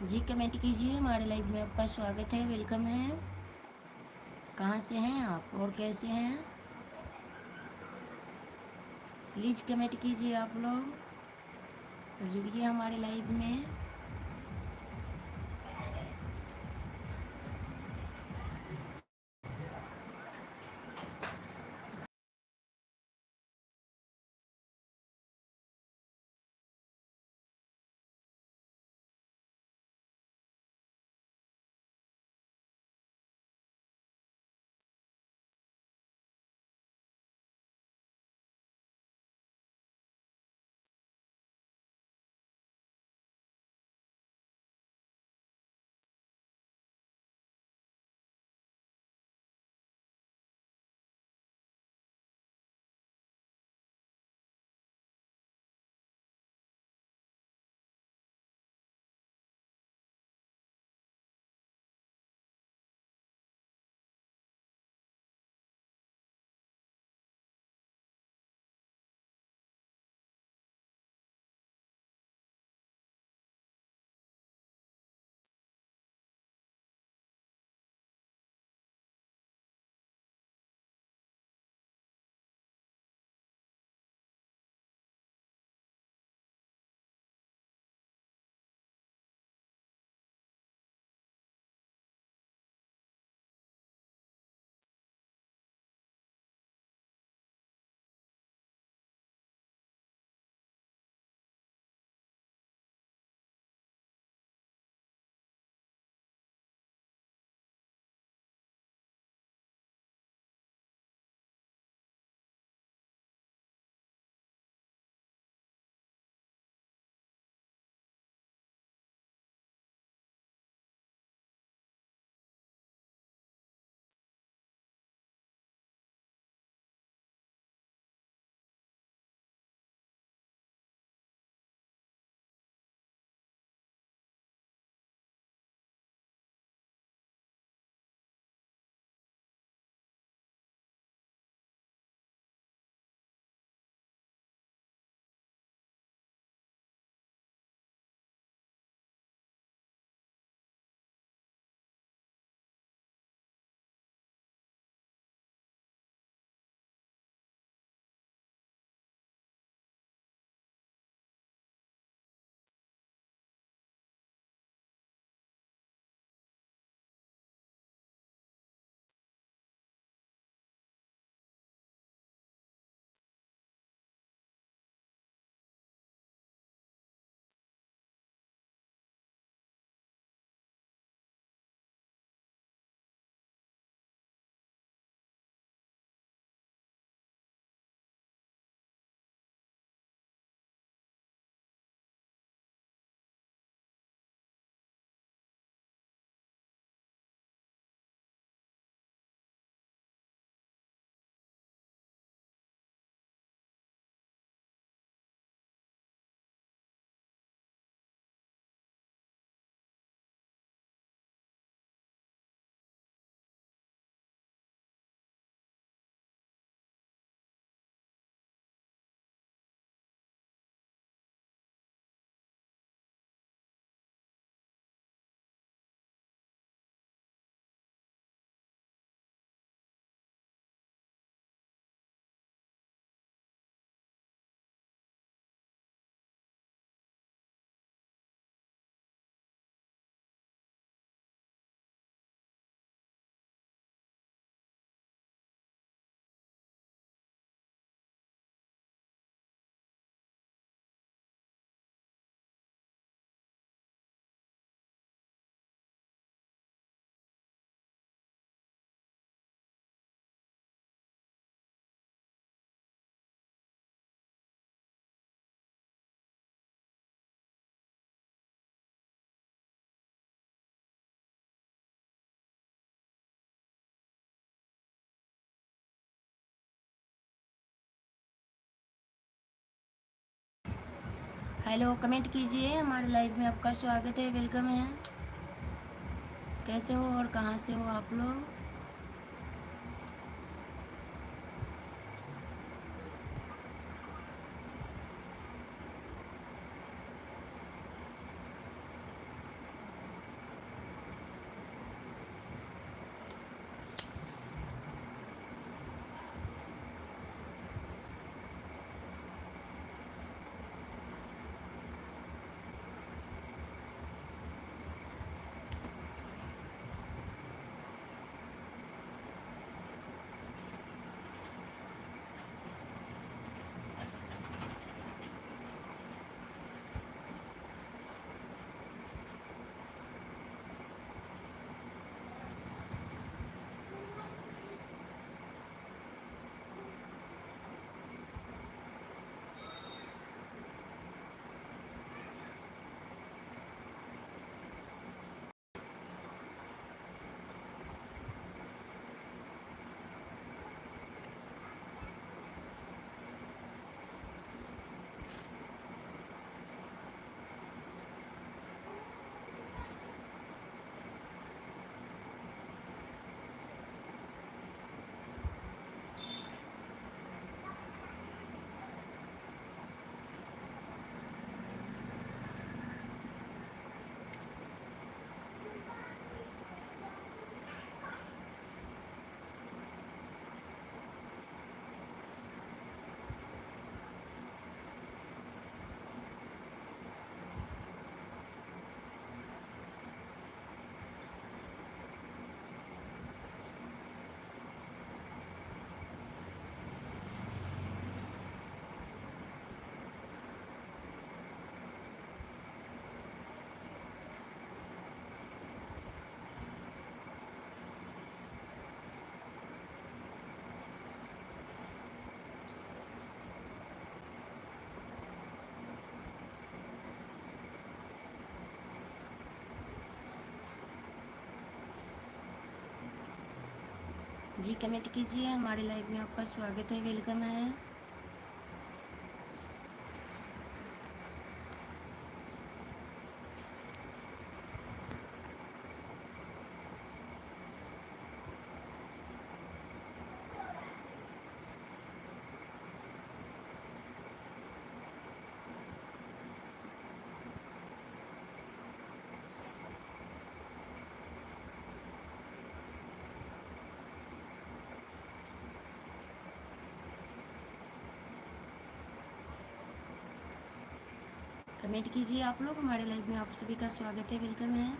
जी comment कीजिए। हमारे live में आपका स्वागत है, वेलकम है। कहाँ से हैं आप और कैसे हैं? प्लीज़ कमेंट कीजिए आप लोग और जुड़िए हमारे लाइव में। हेलो, कमेंट कीजिए। हमारे लाइव में आपका स्वागत है, वेलकम है। कैसे हो और कहाँ से हो आप लोग? जी कमेंट कीजिए, हमारे लाइव में आपका स्वागत है, वेलकम है। कमेंट कीजिए आप लोग, हमारे लाइव में आप सभी का स्वागत है, वेलकम है।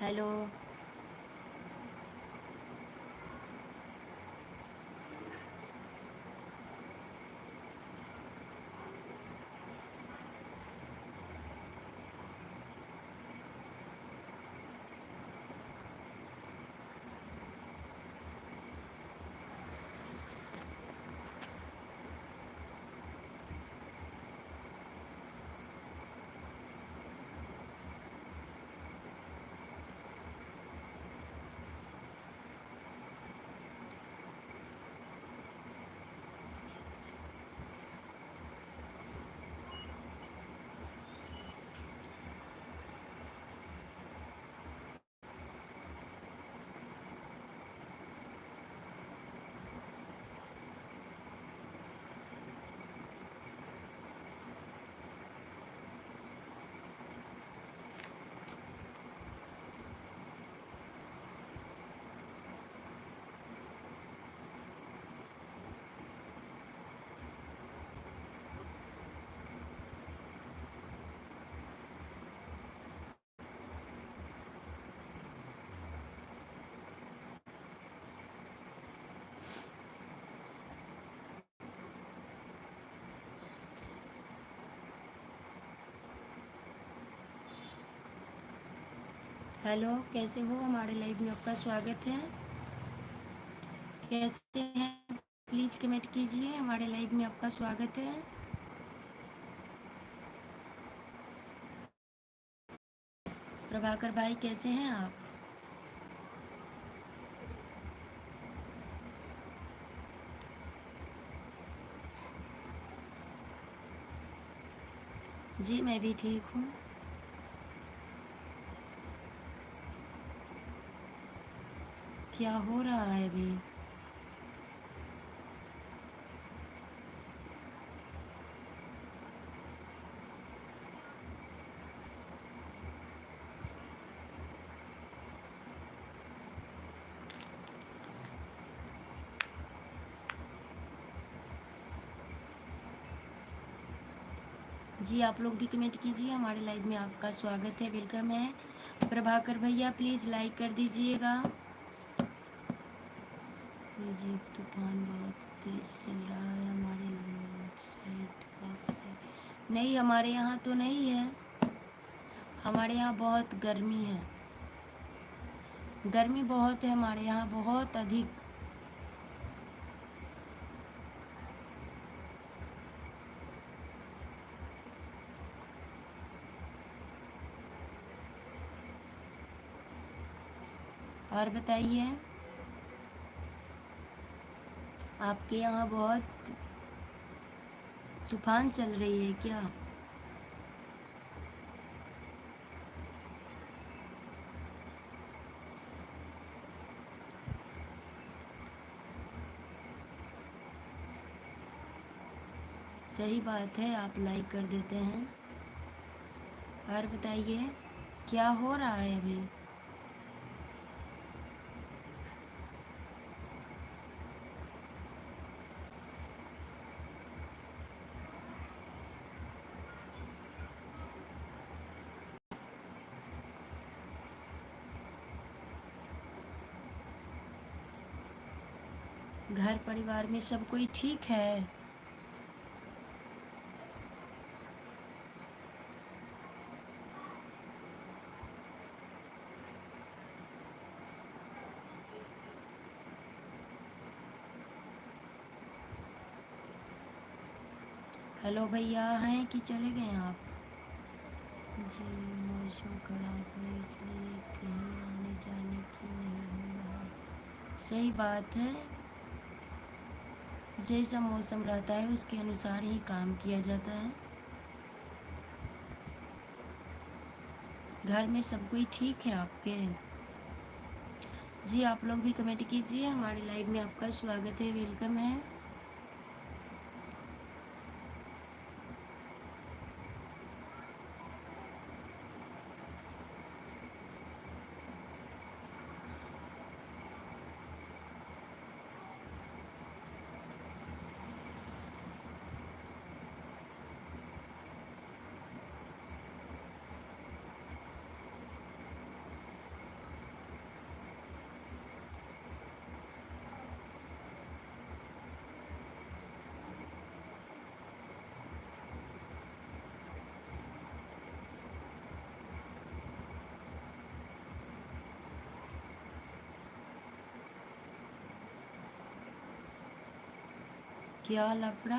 हेलो। हेलो, कैसे हो? हमारे लाइव में आपका स्वागत है। कैसे हैं प्लीज़ कमेंट कीजिए, हमारे लाइव में आपका स्वागत है। प्रभाकर भाई कैसे हैं आप? जी मैं भी ठीक हूँ। क्या हो रहा है अभी? जी आप लोग भी कमेंट कीजिए, हमारे लाइव में आपका स्वागत है, वेलकम है। प्रभाकर भैया प्लीज़ लाइक कर दीजिएगा। जी तूफान बहुत तेज चल रहा है हमारे साइड, आप साइड नहीं, हमारे यहाँ तो नहीं है। हमारे यहाँ बहुत गर्मी है, गर्मी बहुत है हमारे यहाँ, बहुत अधिक। और बताइए, आपके यहाँ बहुत तूफान चल रही है क्या? सही बात है, आप लाइक कर देते हैं। और बताइए, क्या हो रहा है अभी? घर परिवार में सब कोई ठीक है? हेलो भैया, हैं कि चले गए आप? जी, मौसम खराब है इसलिए कहीं आने जाने की नहीं हो रहा। सही बात है, जैसा मौसम रहता है उसके अनुसार ही काम किया जाता है। घर में सब कोई ठीक है आपके? जी, आप लोग भी कमेंट कीजिए। हमारे लाइव में आपका स्वागत है, वेलकम है। क्या लफड़ा?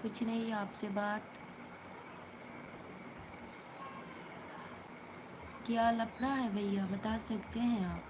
कुछ नहीं, आपसे बात। क्या लफड़ा है भैया, बता सकते हैं आप?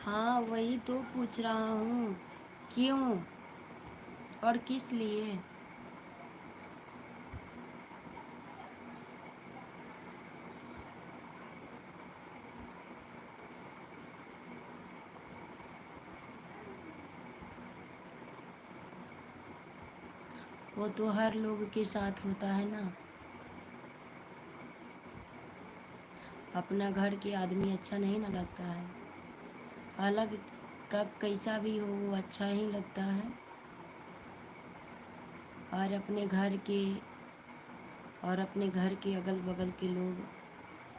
हाँ, वही तो पूछ रहा हूँ, क्यों और किस लिए? वो तो हर लोग के साथ होता है ना। अपना घर के आदमी अच्छा नहीं ना लगता है, अलग का कैसा भी हो वो अच्छा ही लगता है। और अपने घर के अगल बगल के लोग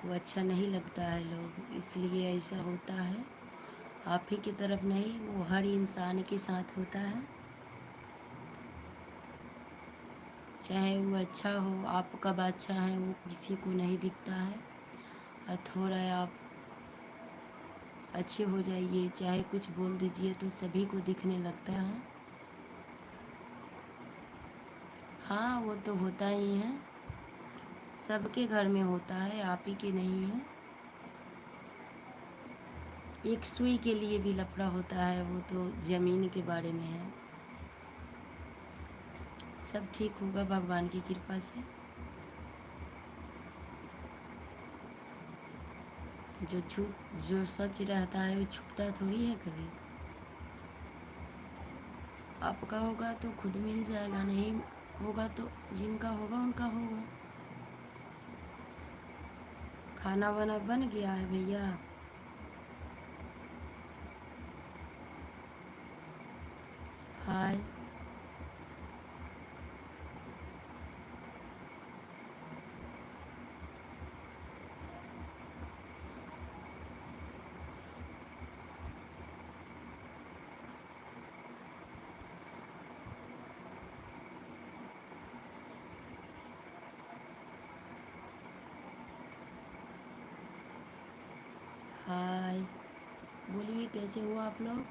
को अच्छा नहीं लगता है लोग, इसलिए ऐसा होता है। आप ही की तरफ नहीं, वो हर इंसान के साथ होता है। चाहे वो अच्छा हो, आप कब अच्छा है वो किसी को नहीं दिखता है। और थोड़ा आप अच्छे हो जाइए, चाहे कुछ बोल दीजिए तो सभी को दिखने लगता है। हाँ, वो तो होता ही है, सबके घर में होता है, आप ही के नहीं है। एक सुई के लिए भी लफड़ा होता है, वो तो ज़मीन के बारे में है। सब ठीक होगा भगवान की कृपा से। जो सच रहता है वो छुपता थोड़ी है कभी। आपका होगा तो खुद मिल जाएगा, नहीं होगा तो जिनका होगा उनका होगा। खाना वाना बन गया है भैया? हाय। हाय, बोलिए कैसे हो आप लोग?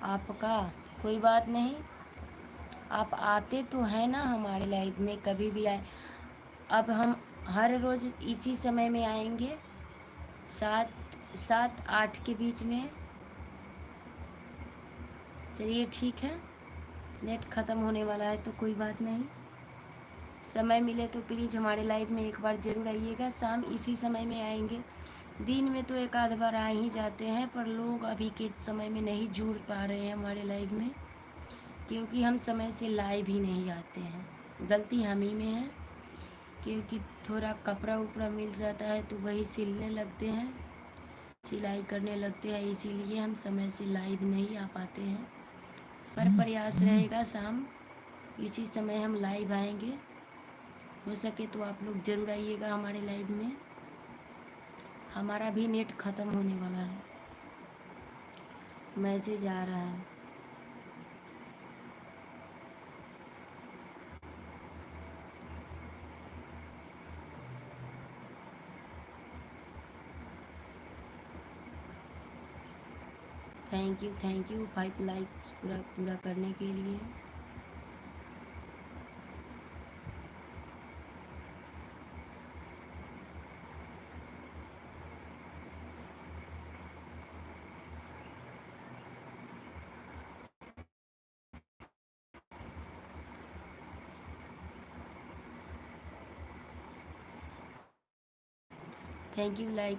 आपका कोई बात नहीं, आप आते तो हैं ना हमारे लाइफ में, कभी भी आए। अब हम हर रोज़ इसी समय में आएंगे, 7 8 के बीच में। चलिए ठीक है, नेट ख़त्म होने वाला है तो कोई बात नहीं। समय मिले तो प्लीज़ हमारे लाइफ में एक बार ज़रूर आइएगा। शाम इसी समय में आएंगे, दिन में तो एक आध बार आ ही जाते हैं, पर लोग अभी के समय में नहीं जुड़ पा रहे हैं हमारे लाइफ में, क्योंकि हम समय से लाइव ही नहीं आते हैं। गलती हम ही में है, क्योंकि थोड़ा कपड़ा उपड़ा मिल जाता है तो वही सिलने लगते हैं, सिलाई करने लगते हैं, इसीलिए हम समय से लाइव नहीं आ पाते हैं। पर प्रयास रहेगा शाम इसी समय हम लाइव आएंगे। हो सके तो आप लोग ज़रूर आइएगा हमारे लाइव में। हमारा भी नेट ख़त्म होने वाला है, मैसेज आ रहा है। थैंक यू 5 लाइक्स पूरा पूरा करने के लिए। Thank you like.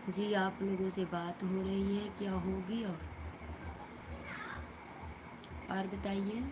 जी आप लोगों से बात हो रही है, क्या होगी? और बताइए।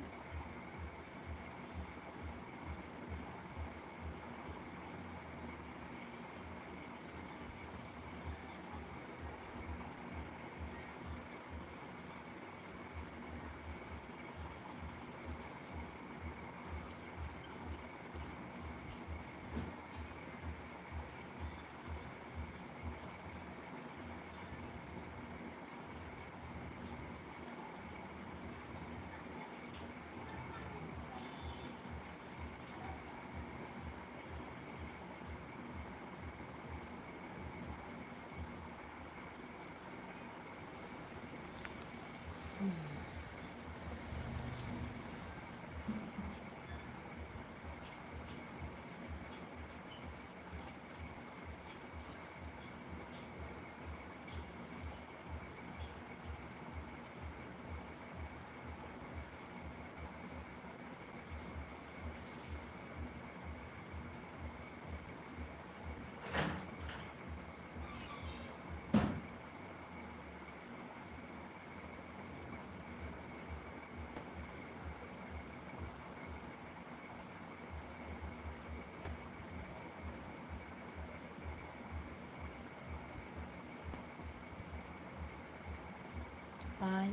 हाय।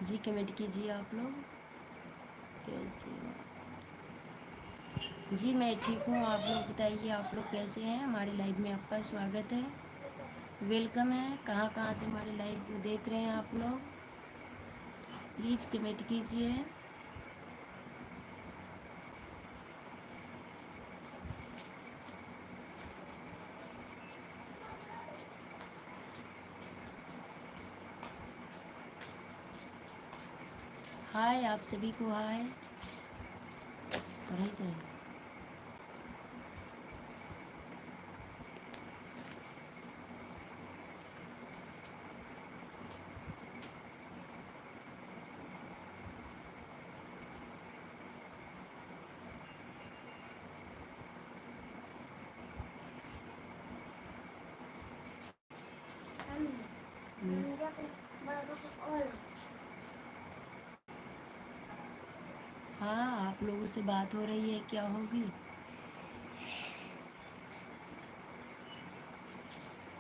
जी कमेंट कीजिए आप लोग, कैसे हो? जी मैं ठीक हूँ, आप लोग बताइए आप लोग कैसे हैं? हमारी लाइव में आपका स्वागत है, वेलकम है। कहाँ कहाँ से हमारे लाइव को देख रहे हैं आप लोग, प्लीज़ कमेंट कीजिए। हाय आप सभी को हाय। पढ़ाई करें। हाँ आप लोगों से बात हो रही है, क्या होगी?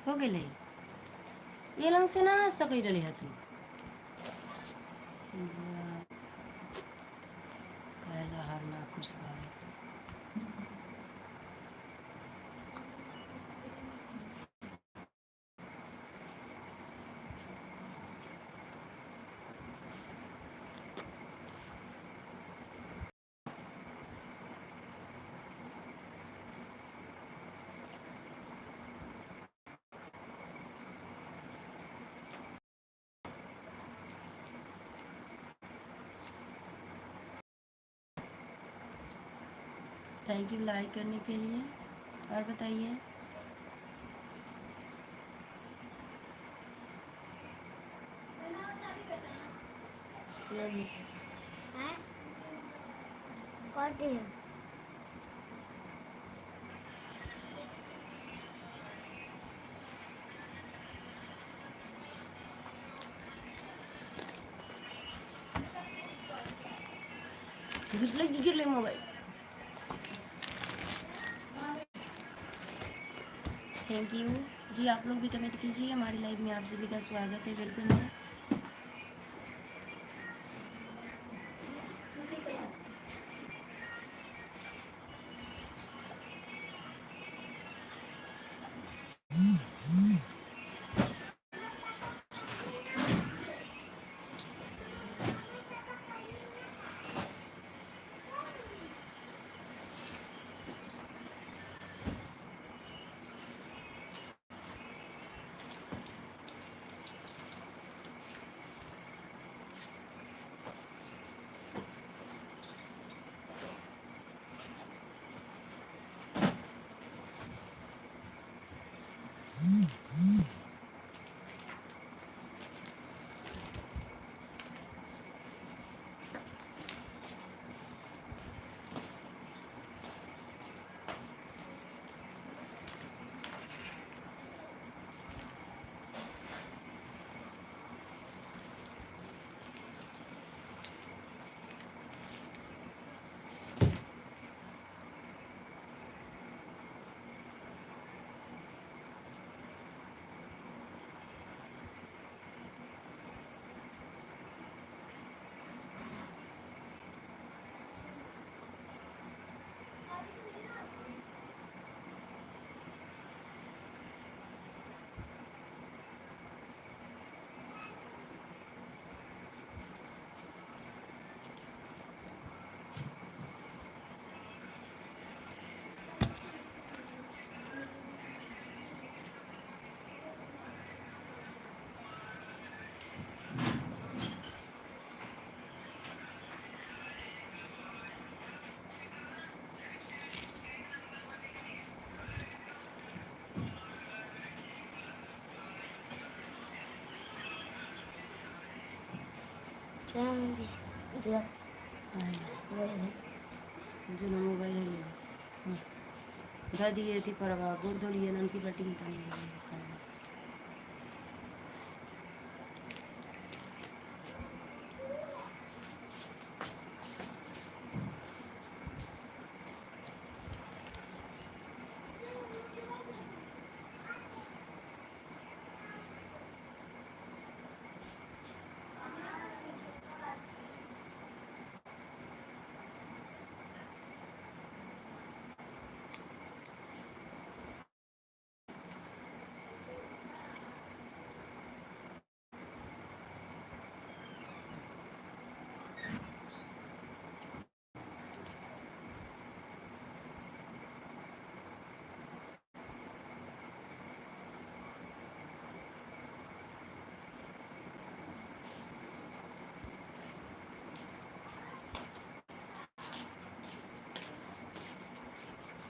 हो गए ये लंग से ना सकै रहे तू पहला हारना खुश भारत। थैंक यू लाइक करने के लिए। और बताइए। गिर ले मोबाइल। थैंक यू जी। आप लोग भी कमेंट कीजिए। हमारी लाइव में आप सभी का स्वागत है, वेलकम है। जो मोबाइल है ले लो। दादी ये थी परवा गुड़ धोली है नन की बटी में पानी